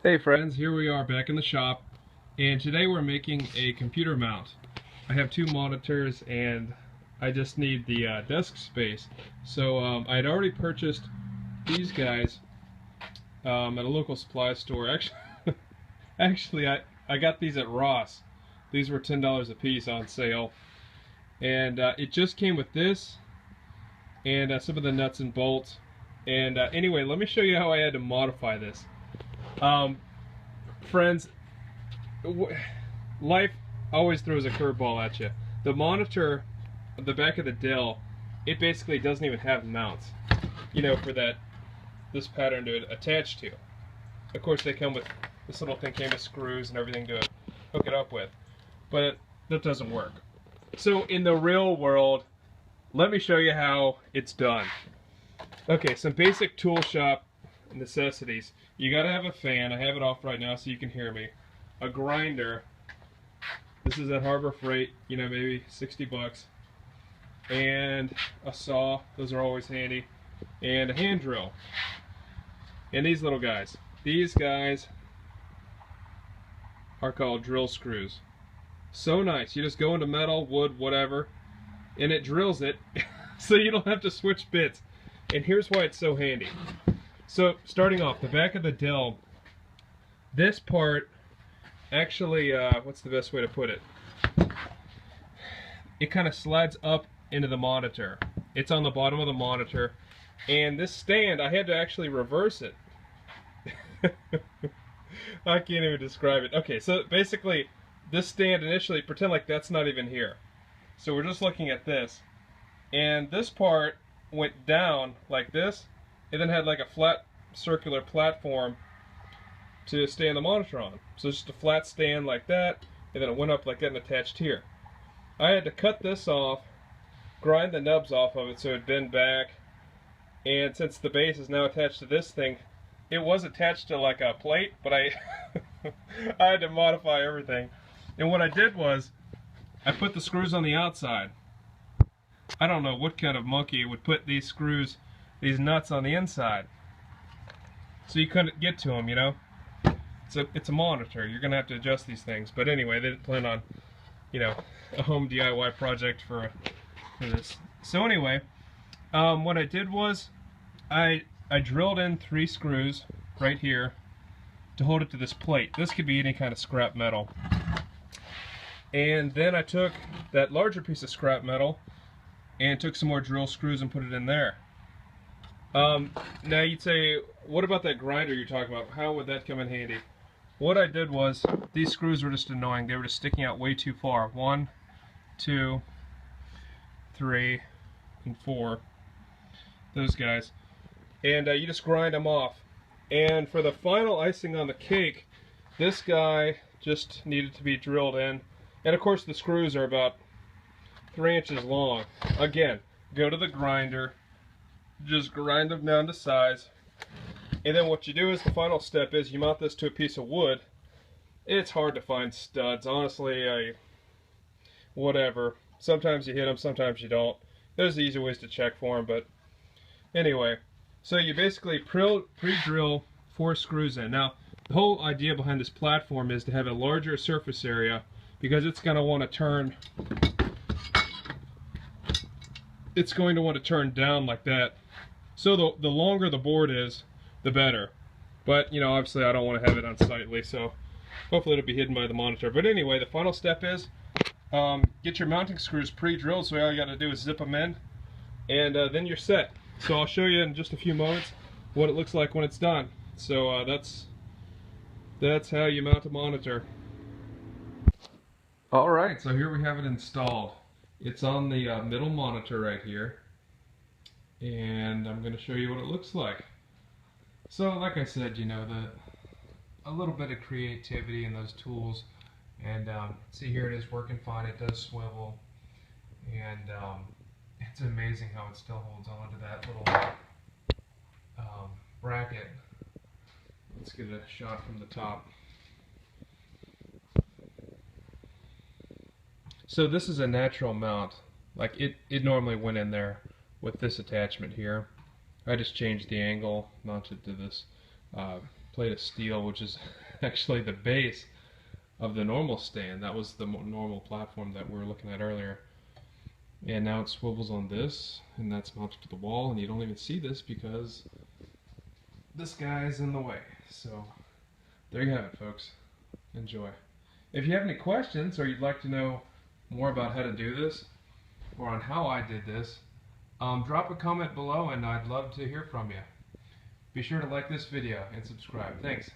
Hey friends, here we are back in the shop, and today we're making a computer mount. I have two monitors and I just need the desk space. So I had already purchased these guys at a local supply store. Actually, I got these at Ross. These were $10 a piece on sale, and it just came with this and some of the nuts and bolts. And anyway, let me show you how I had to modify this. Friends, life always throws a curveball at you. The monitor, the back of the Dell, it basically doesn't even have mounts, you know, for this pattern to attach to. Of course, they come with this little thing, came with screws and everything to hook it up with, but that doesn't work. So in the real world, let me show you how it's done. Okay, some basic tool shop necessities. You gotta have a fan. I have it off right now so you can hear me. A grinder. This is at Harbor Freight, you know, maybe 60 bucks. And a saw. Those are always handy. And a hand drill. And these little guys. These guys are called drill screws. So nice. You just go into metal, wood, whatever, and it drills it so you don't have to switch bits. And here's why it's so handy. So, starting off, the back of the Dell, this part actually, what's the best way to put it? It kind of slides up into the monitor. It's on the bottom of the monitor, and this stand, I had to actually reverse it. I can't even describe it. Okay, so basically, this stand initially, pretend like that's not even here. So we're just looking at this, and this part went down like this. It then had like a flat circular platform to stand the monitor on. So it's just a flat stand like that, and then it went up like that and attached here. I had to cut this off, grind the nubs off of it so it'd bend back, and since the base is now attached to this thing, it was attached to like a plate, but I had to modify everything. And what I did was, I put the screws on the outside. I don't know what kind of monkey would put these screws, these nuts on the inside, so you couldn't get to them, you know. It's a monitor. You're gonna have to adjust these things. But anyway, they didn't plan on, you know, a home DIY project for this. So anyway, what I did was I drilled in 3 screws right here to hold it to this plate. This could be any kind of scrap metal. And then I took that larger piece of scrap metal and took some more drill screws and put it in there. Now you'd say, what about that grinder you're talking about? How would that come in handy? What I did was, these screws were just annoying. They were just sticking out way too far. 1, 2, 3, and 4. Those guys. And you just grind them off. And for the final icing on the cake, this guy just needed to be drilled in. And of course the screws are about 3 inches long. Again, go to the grinder, just grind them down to size, and then what you do is the final step is you mount this to a piece of wood. It's hard to find studs, honestly. Whatever. Sometimes you hit them, sometimes you don't. There's easy ways to check for them, but anyway. So you basically pre-drill 4 screws in. Now, the whole idea behind this platform is to have a larger surface area because it's going to want to turn. It's going to want to turn down like that. So the longer the board is, the better. But, you know, obviously I don't want to have it unsightly, so hopefully it'll be hidden by the monitor. But anyway, the final step is get your mounting screws pre-drilled, so all you got to do is zip them in, and then you're set. So I'll show you in just a few moments what it looks like when it's done. So that's how you mount a monitor. Alright, so here we have it installed. It's on the middle monitor right here, and I'm going to show you what it looks like. So like I said, you know, a little bit of creativity in those tools, and see, here it is working fine. It does swivel, and it's amazing how it still holds on to that little bracket. Let's get a shot from the top. So this is a natural mount. Like it normally went in there with this attachment here. I just changed the angle, mounted to this plate of steel, which is actually the base of the normal stand. That was the normal platform that we were looking at earlier. And now it swivels on this, and that's mounted to the wall, and you don't even see this because this guy is in the way. So there you have it, folks. Enjoy. If you have any questions or you'd like to know more about how to do this or on how I did this, drop a comment below and I'd love to hear from you. Be sure to like this video and subscribe. Thanks.